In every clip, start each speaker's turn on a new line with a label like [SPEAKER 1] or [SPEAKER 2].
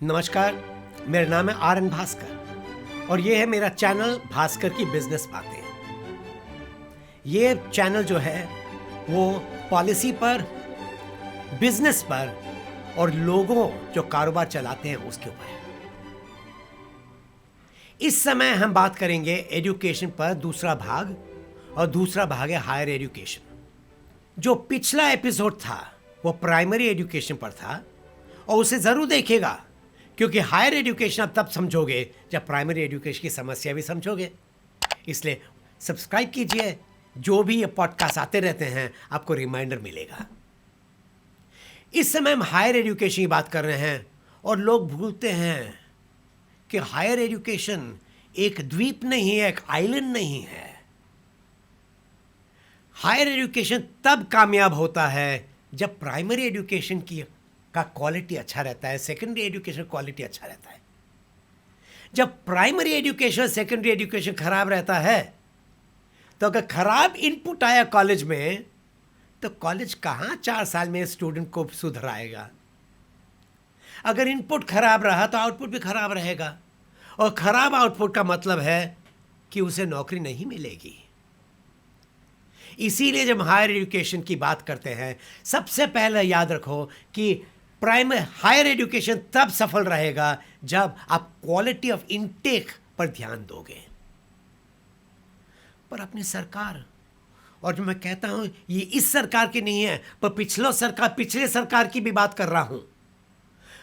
[SPEAKER 1] नमस्कार, मेरा नाम है आर.एन. भास्कर और ये है मेरा चैनल भास्कर की बिजनेस बातें। ये चैनल जो है वो पॉलिसी पर, बिजनेस पर और लोगों जो कारोबार चलाते हैं उसके ऊपर है। इस समय हम बात करेंगे एजुकेशन पर दूसरा भाग, और दूसरा भाग है हायर एजुकेशन। जो पिछला एपिसोड था वो प्राइमरी एजुकेशन पर था और उसे जरूर देखिएगा, क्योंकि हायर एजुकेशन अब तब समझोगे जब प्राइमरी एजुकेशन की समस्या भी समझोगे। इसलिए सब्सक्राइब कीजिए, जो भी ये पॉडकास्ट आते रहते हैं आपको रिमाइंडर मिलेगा। इस समय हम हायर एजुकेशन की बात कर रहे हैं और लोग भूलते हैं कि हायर एजुकेशन एक द्वीप नहीं है, एक आइलैंड नहीं है। हायर एजुकेशन तब कामयाब होता है जब प्राइमरी एजुकेशन की का क्वालिटी अच्छा रहता है, सेकेंडरी एजुकेशन क्वालिटी अच्छा रहता है। जब प्राइमरी एजुकेशन सेकेंडरी एजुकेशन खराब रहता है तो अगर खराब इनपुट आया कॉलेज में तो कॉलेज कहां 4 साल में स्टूडेंट को सुधराएगा। अगर इनपुट खराब रहा तो आउटपुट भी खराब रहेगा, और खराब आउटपुट का मतलब है कि उसे नौकरी नहीं मिलेगी। इसीलिए जब हायर एजुकेशन की बात करते हैं, सबसे पहले याद रखो कि हायर एजुकेशन तब सफल रहेगा जब आप क्वालिटी ऑफ इनटेक पर ध्यान दोगे। पर अपनी सरकार, और जो मैं कहता हूं ये इस सरकार की नहीं है, पर पिछले सरकार की भी बात कर रहा हूं।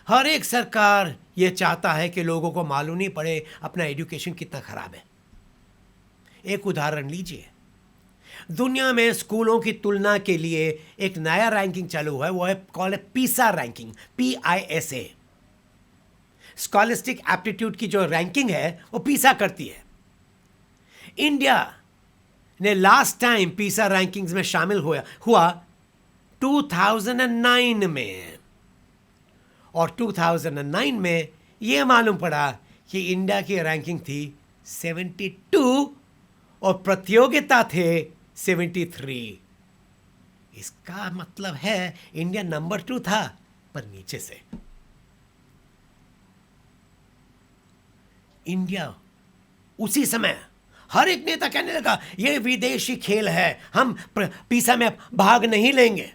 [SPEAKER 1] हर एक सरकार ये चाहता है कि लोगों को मालूम नहीं पड़े अपना एजुकेशन कितना खराब है। एक उदाहरण लीजिए, दुनिया में स्कूलों की तुलना के लिए एक नया रैंकिंग चालू हुआ है, वो है कॉल्ड पीसा रैंकिंग, PISA। स्कॉलिस्टिक एप्टीट्यूड की जो रैंकिंग है वो पीसा करती है। इंडिया ने लास्ट टाइम पीसा रैंकिंग्स में शामिल हुआ 2009 में, और 2009 में यह मालूम पड़ा कि इंडिया की रैंकिंग थी 72 और प्रतियोगिता थे 73। इसका मतलब है इंडिया नंबर 2 था, पर नीचे से। इंडिया उसी समय हर एक नेता कहने लगा यह विदेशी खेल है, हम पीसा में भाग नहीं लेंगे,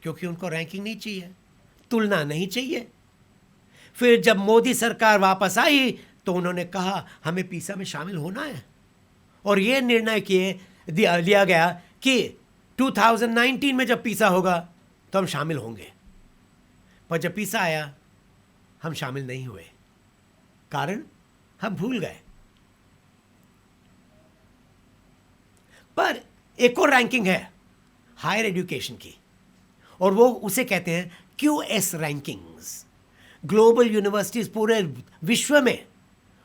[SPEAKER 1] क्योंकि उनको रैंकिंग नहीं चाहिए, तुलना नहीं चाहिए। फिर जब मोदी सरकार वापस आई तो उन्होंने कहा हमें पीसा में शामिल होना है, और यह निर्णय लिया गया कि 2019 में जब पीसा होगा तो हम शामिल होंगे। पर जब पीसा आया हम शामिल नहीं हुए, कारण हम भूल गए। पर एक और रैंकिंग है हायर एजुकेशन की, और वो उसे कहते हैं QS रैंकिंग्स। ग्लोबल यूनिवर्सिटीज, पूरे विश्व में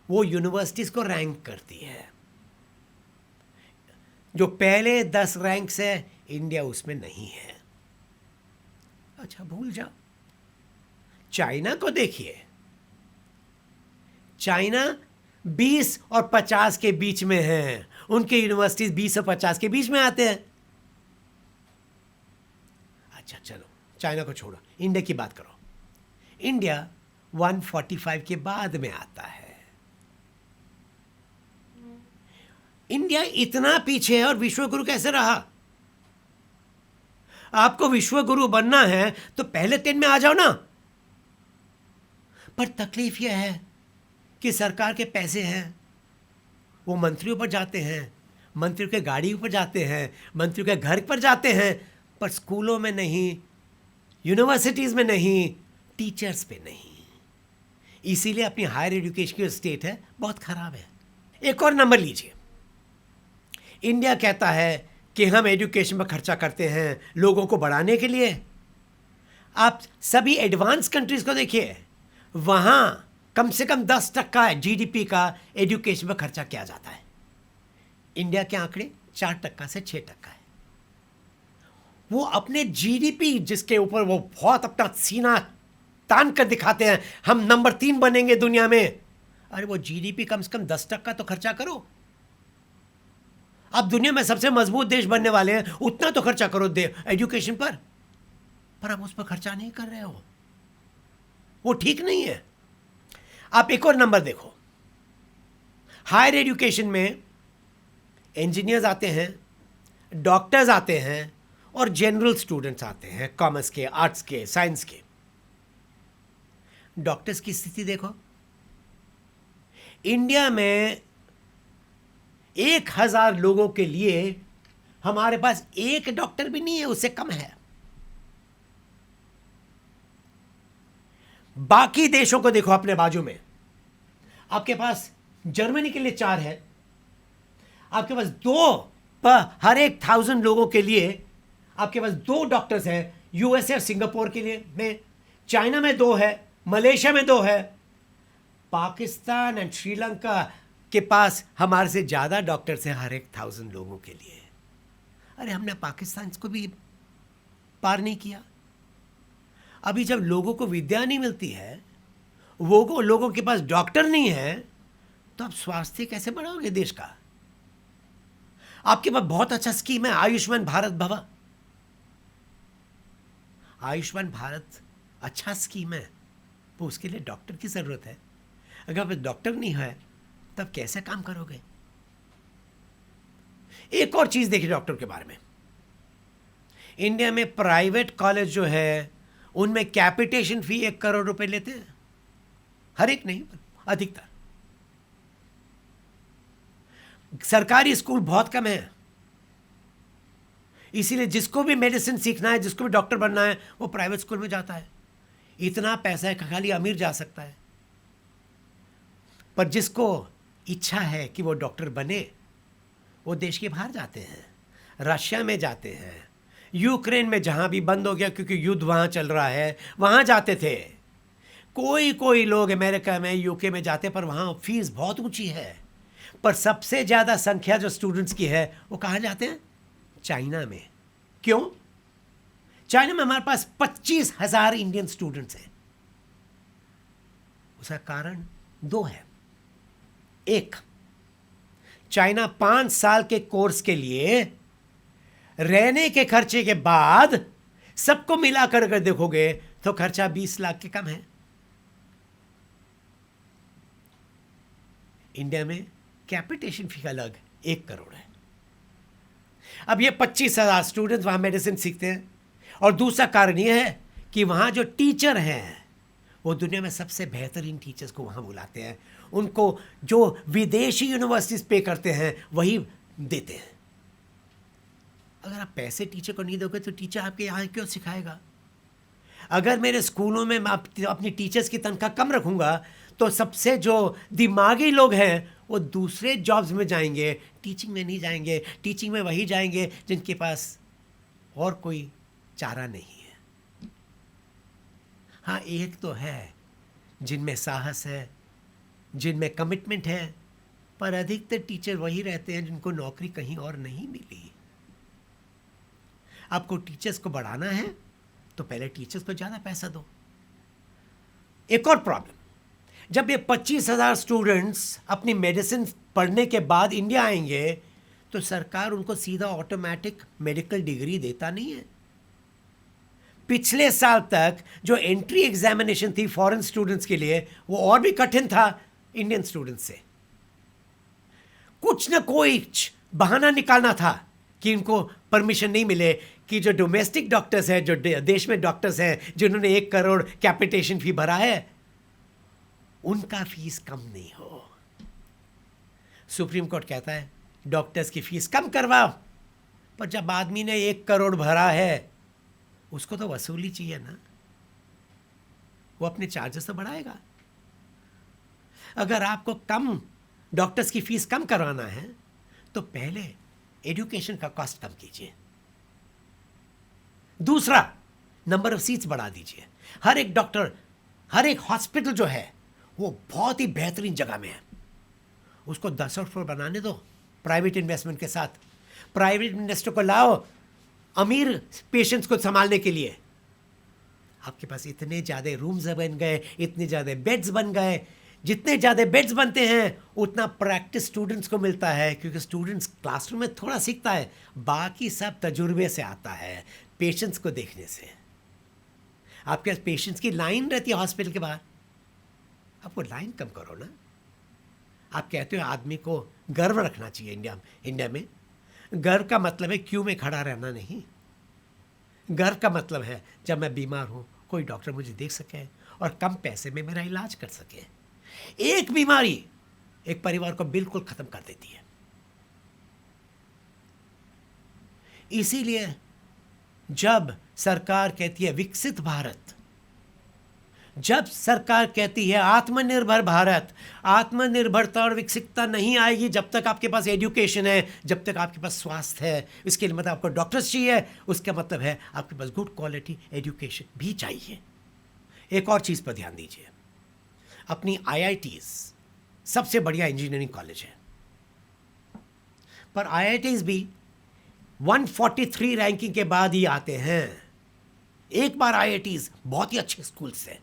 [SPEAKER 1] वो यूनिवर्सिटीज को रैंक करती है। जो पहले 10 रैंक से इंडिया उसमें नहीं है। अच्छा, भूल जाओ, चाइना को देखिए। चाइना 20 और 50 के बीच में है, उनके यूनिवर्सिटीज 20 और 50 के बीच में आते हैं। अच्छा चलो, चाइना को छोड़ो, इंडिया की बात करो। इंडिया 145 के बाद में आता है। इंडिया इतना पीछे है और विश्व गुरु कैसे रहा? आपको विश्व गुरु बनना है तो पहले 10 में आ जाओ ना। पर तकलीफ यह है कि सरकार के पैसे हैं, वो मंत्रियों पर जाते हैं, मंत्रियों के गाड़ी पर जाते हैं, मंत्रियों के घर पर जाते हैं, पर स्कूलों में नहीं, यूनिवर्सिटीज में नहीं, टीचर्स पे नहीं। इसीलिए अपनी हायर एजुकेशन की स्टेट है बहुत खराब है। एक और नंबर लीजिए। इंडिया कहता है कि हम एजुकेशन पर खर्चा करते हैं लोगों को बढ़ाने के लिए। आप सभी एडवांस कंट्रीज को देखिए, वहां कम से कम 10% GDP का एजुकेशन पर खर्चा किया जाता है। इंडिया के आंकड़े 4% से 6% है। वो अपने GDP जिसके ऊपर वो बहुत अपना सीना तान कर दिखाते हैं, हम नंबर 3 बनेंगे दुनिया में। अरे वो GDP कम से कम 10% तो खर्चा करो। आप दुनिया में सबसे मजबूत देश बनने वाले हैं, उतना तो खर्चा करो एजुकेशन पर आप उस पर खर्चा नहीं कर रहे हो। वो ठीक नहीं है। आप एक और नंबर देखो, हायर एजुकेशन में इंजीनियर्स आते हैं, डॉक्टर्स आते हैं और जनरल स्टूडेंट्स आते हैं, कॉमर्स के, आर्ट्स के, साइंस के। डॉक्टर्स की स्थिति देखो, इंडिया में 1000 लोगों के लिए हमारे पास एक डॉक्टर भी नहीं है, उससे कम है। बाकी देशों को देखो अपने बाजू में, आपके पास जर्मनी के लिए 4 है, आपके पास 2 पर हर 1000 लोगों के लिए आपके पास 2 डॉक्टर्स हैं। यूएसए और सिंगापुर के लिए में, चाइना में 2 है, मलेशिया में 2 है, पाकिस्तान एंड श्रीलंका के पास हमारे से ज़्यादा डॉक्टर्स हैं हर 1000 लोगों के लिए। अरे हमने पाकिस्तान को भी पार नहीं किया। अभी जब लोगों को विद्या नहीं मिलती है, वो लोगों के पास डॉक्टर नहीं है, तो आप स्वास्थ्य कैसे बढ़ाओगे देश का? आपके पास बहुत अच्छा स्कीम है, आयुष्मान भारत भवा। आयुष्मान भारत अच्छा स्कीम है, तो उसके लिए डॉक्टर की जरूरत है। अगर डॉक्टर नहीं है तब कैसे काम करोगे? एक और चीज देखिए डॉक्टर के बारे में, इंडिया में प्राइवेट कॉलेज जो है उनमें कैपिटेशन फी 1 करोड़ रुपए लेते हैं, हर एक नहीं, अधिकतर। सरकारी स्कूल बहुत कम है, इसीलिए जिसको भी मेडिसिन सीखना है, जिसको भी डॉक्टर बनना है, वो प्राइवेट स्कूल में जाता है। इतना पैसा है खाली अमीर जा सकता है, पर जिसको इच्छा है कि वो डॉक्टर बने, वो देश के बाहर जाते हैं, रशिया में जाते हैं, यूक्रेन में, जहां भी बंद हो गया क्योंकि युद्ध वहां चल रहा है, वहां जाते थे। कोई लोग अमेरिका में, यूके में जाते, पर वहां फीस बहुत ऊंची है। पर सबसे ज्यादा संख्या जो स्टूडेंट्स की है वो कहां जाते हैं? चाइना में। क्यों? चाइना में हमारे पास 25,000 इंडियन स्टूडेंट्स हैं। उसका कारण 2 है। एक, चाइना 5 साल के कोर्स के लिए रहने के खर्चे के बाद सबको मिलाकर अगर देखोगे तो खर्चा 20 लाख के कम है। इंडिया में कैपिटेशन फी अलग 1 करोड़ है। अब ये 25,000 स्टूडेंट्स वहां मेडिसिन सीखते हैं, और दूसरा कारण यह है कि वहां जो टीचर हैं वो दुनिया में सबसे बेहतरीन टीचर्स को वहां बुलाते हैं, उनको जो विदेशी यूनिवर्सिटीज पे करते हैं वही देते हैं। अगर आप पैसे टीचर को नहीं दोगे तो टीचर आपके यहाँ क्यों सिखाएगा? अगर मेरे स्कूलों में मैं अपनी टीचर्स की तनख्वाह कम रखूंगा तो सबसे जो दिमागी लोग हैं वो दूसरे जॉब्स में जाएंगे, टीचिंग में नहीं जाएंगे। टीचिंग में वही जाएंगे जिनके पास और कोई चारा नहीं है। हाँ, एक तो है जिनमें साहस है, जिनमें कमिटमेंट है, पर अधिकतर टीचर वही रहते हैं जिनको नौकरी कहीं और नहीं मिली। आपको टीचर्स को बढ़ाना है तो पहले टीचर्स को ज़्यादा पैसा दो। एक और प्रॉब्लम, जब ये 25,000 स्टूडेंट्स अपनी मेडिसिन पढ़ने के बाद इंडिया आएंगे तो सरकार उनको सीधा ऑटोमेटिक मेडिकल डिग्री देता नहीं है। पिछले साल तक जो एंट्री एग्जामिनेशन थी फॉरेन स्टूडेंट्स के लिए वो और भी कठिन था इंडियन स्टूडेंट्स से। कुछ न कोई बहाना निकालना था कि इनको परमिशन नहीं मिले कि जो डोमेस्टिक डॉक्टर्स हैं, जो देश में डॉक्टर्स हैं जिन्होंने 1 करोड़ कैपिटेशन फी भरा है, उनका फीस कम नहीं हो। सुप्रीम कोर्ट कहता है डॉक्टर्स की फीस कम करवाओ, पर जब आदमी ने 1 करोड़ भरा है उसको तो वसूली चाहिए ना, वो अपने चार्जेस तो बढ़ाएगा। अगर आपको कम डॉक्टर्स की फीस कम करवाना है तो पहले एजुकेशन का कॉस्ट कम कीजिए। दूसरा, नंबर ऑफ सीट्स बढ़ा दीजिए। हर एक डॉक्टर, हर एक हॉस्पिटल जो है वो बहुत ही बेहतरीन जगह में है, उसको 10 फ्लोर बनाने दो प्राइवेट इन्वेस्टमेंट के साथ। प्राइवेट इन्वेस्टर को लाओ अमीर पेशेंट्स को संभालने के लिए। आपके पास इतने ज़्यादा रूम्स बन गए, इतने ज़्यादा बेड्स बन गए। जितने ज़्यादा बेड्स बनते हैं उतना प्रैक्टिस स्टूडेंट्स को मिलता है, क्योंकि स्टूडेंट्स क्लासरूम में थोड़ा सीखता है, बाकी सब तजुर्बे से आता है, पेशेंट्स को देखने से। आपके पास पेशेंट्स की लाइन रहती है हॉस्पिटल के बाहर, आप वो लाइन कम करो ना। आप कहते हो आदमी को गर्व रखना चाहिए इंडिया में। गर्व का मतलब है क्यू में खड़ा रहना नहीं। गर्व का मतलब है जब मैं बीमार हूँ कोई डॉक्टर मुझे देख सके और कम पैसे में मेरा इलाज कर सके। एक बीमारी एक परिवार को बिल्कुल खत्म कर देती है। इसीलिए जब सरकार कहती है विकसित भारत, जब सरकार कहती है आत्मनिर्भर भारत, आत्मनिर्भरता और विकसितता नहीं आएगी जब तक आपके पास एजुकेशन है, जब तक आपके पास स्वास्थ्य है। इसके लिए मतलब आपको डॉक्टर्स चाहिए, उसका मतलब है आपके पास गुड क्वालिटी एजुकेशन भी चाहिए। एक और चीज़ पर ध्यान दीजिए, अपनी IITs सबसे बढ़िया इंजीनियरिंग कॉलेज है, पर IITs भी 143 रैंकिंग के बाद ही आते हैं। एक बार IITs बहुत ही अच्छे स्कूल से,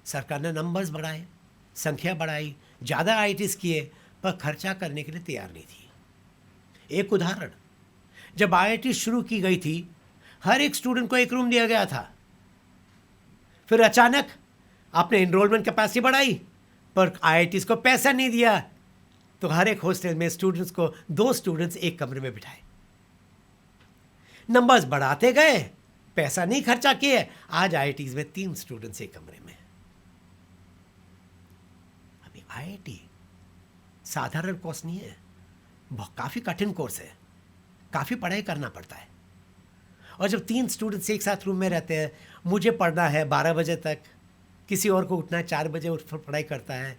[SPEAKER 1] सरकार ने नंबर्स बढ़ाए, संख्या बढ़ाई, ज़्यादा IITs किए, पर खर्चा करने के लिए तैयार नहीं थी। एक उदाहरण, जब IIT शुरू की गई थी हर एक स्टूडेंट को एक रूम दिया गया था। फिर अचानक आपने एनरोलमेंट कैपेसिटी बढ़ाई पर IITs को पैसा नहीं दिया, तो हर एक हॉस्टल में स्टूडेंट्स को 2 स्टूडेंट्स एक कमरे में बिठाए। नंबर्स बढ़ाते गए, पैसा नहीं खर्चा किए, आज IITs में 3 स्टूडेंट्स एक कमरे में। अभी IIT साधारण कोर्स नहीं है, काफ़ी कठिन कोर्स है, काफ़ी पढ़ाई करना पड़ता है। और जब 3 स्टूडेंट्स एक साथ रूम में रहते हैं, मुझे पढ़ना है 12 बजे तक, किसी और को उठना है 4 बजे उठ पढ़ाई करता है।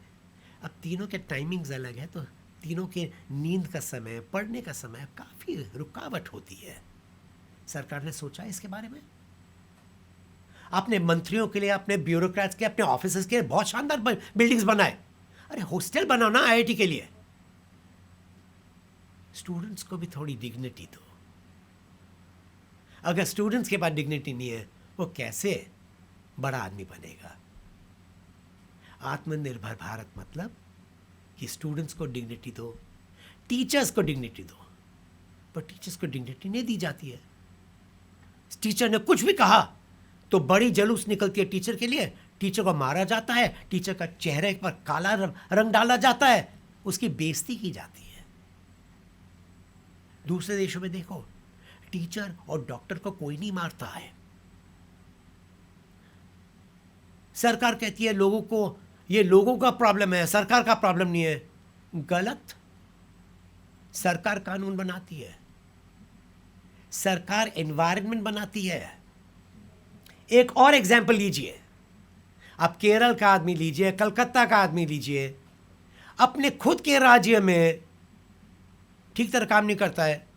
[SPEAKER 1] अब तीनों के टाइमिंग्स अलग है, तो तीनों के नींद का समय, पढ़ने का समय, काफ़ी रुकावट होती है। सरकार ने सोचा इसके बारे में? अपने मंत्रियों के लिए, अपने ब्यूरोक्रेट्स के, अपने ऑफिसर्स के बहुत शानदार बिल्डिंग्स बनाए। अरे हॉस्टल बनाओ ना IIT के लिए। स्टूडेंट्स को भी थोड़ी डिग्निटी दो। अगर स्टूडेंट्स के पास डिग्निटी नहीं है, वो कैसे बड़ा आदमी बनेगा? आत्मनिर्भर भारत मतलब कि स्टूडेंट्स को डिग्निटी दो, टीचर्स को डिग्निटी दो, पर टीचर्स को डिग्निटी नहीं दी जाती है। टीचर ने कुछ भी कहा तो बड़ी जलूस निकलती है टीचर के लिए, टीचर को मारा जाता है, टीचर का चेहरे पर काला रंग डाला जाता है, उसकी बेइज्जती की जाती है। दूसरे देशों में देखो, टीचर और डॉक्टर को कोई नहीं मारता है। सरकार कहती है लोगों को, ये लोगों का प्रॉब्लम है, सरकार का प्रॉब्लम नहीं है। गलत। सरकार कानून बनाती है, सरकार एनवायरनमेंट बनाती है। एक और एग्जाम्पल लीजिए, आप केरल का आदमी लीजिए, कलकत्ता का आदमी लीजिए, अपने खुद के राज्य में ठीक तरह काम नहीं करता है,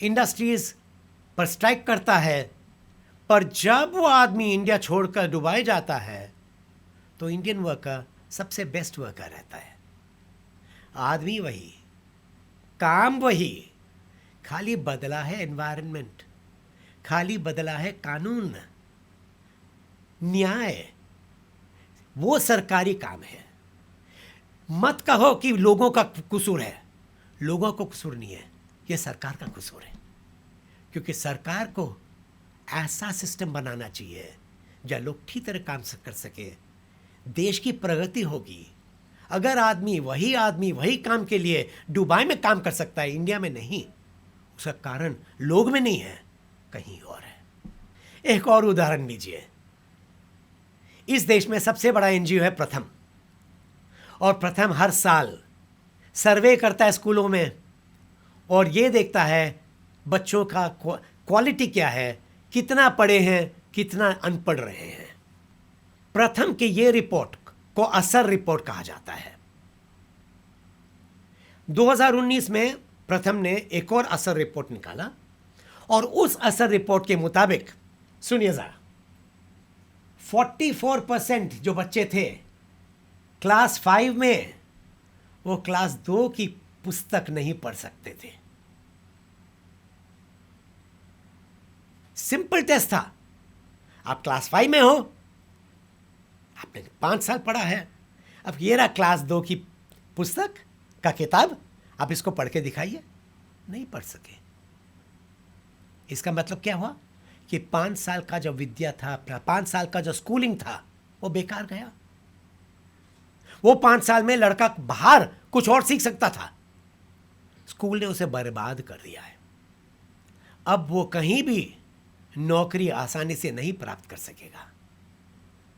[SPEAKER 1] इंडस्ट्रीज पर स्ट्राइक करता है, पर जब वो आदमी इंडिया छोड़कर दुबई जाता है तो इंडियन वर्कर सबसे बेस्ट वर्कर रहता है। आदमी वही, काम वही, खाली बदला है एनवायरनमेंट, खाली बदला है कानून, न्याय। वो सरकारी काम है। मत कहो कि लोगों का कसूर है, लोगों को कसूर नहीं है, ये सरकार का कसूर है। क्योंकि सरकार को ऐसा सिस्टम बनाना चाहिए जहाँ लोग ठीक तरह काम कर सके, देश की प्रगति होगी। अगर आदमी वही काम के लिए दुबई में काम कर सकता है, इंडिया में नहीं, उसका कारण लोग में नहीं है, कहीं और है। एक और उदाहरण लीजिए, इस देश में सबसे बड़ा NGO है प्रथम, और प्रथम हर साल सर्वे करता है स्कूलों में और ये देखता है बच्चों का क्वालिटी क्या है, कितना पढ़े हैं, कितना अनपढ़ रहे हैं। प्रथम की ये रिपोर्ट को असर रिपोर्ट कहा जाता है। 2019 में प्रथम ने एक और असर रिपोर्ट निकाला और उस असर रिपोर्ट के मुताबिक, सुनिए जरा, 44% जो बच्चे थे क्लास 5 में, वो क्लास 2 की पुस्तक नहीं पढ़ सकते थे। सिंपल टेस्ट था, आप क्लास 5 में हो, आपने 5 साल पढ़ा है, अब ये रहा क्लास 2 की पुस्तक का किताब, आप इसको पढ़ के दिखाइए। नहीं पढ़ सके। इसका मतलब क्या हुआ कि 5 साल का जो विद्या था, 5 साल का जो स्कूलिंग था, वो बेकार गया। वो 5 साल में लड़का बाहर कुछ और सीख सकता था, स्कूल ने उसे बर्बाद कर दिया है। अब वो कहीं भी नौकरी आसानी से नहीं प्राप्त कर सकेगा।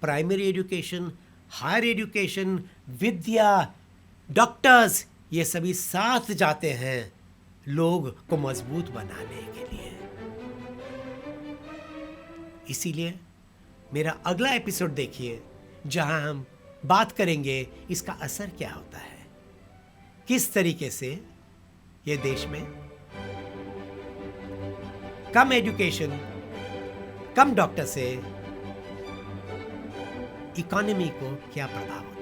[SPEAKER 1] प्राइमरी एजुकेशन, हायर एजुकेशन, विद्या, डॉक्टर्स, ये सभी साथ जाते हैं लोग को मजबूत बनाने के लिए। इसीलिए मेरा अगला एपिसोड देखिए, जहां हम बात करेंगे इसका असर क्या होता है, किस तरीके से ये देश में कम एजुकेशन, कम डॉक्टर से इकोनॉमी को क्या प्रभाव होता है।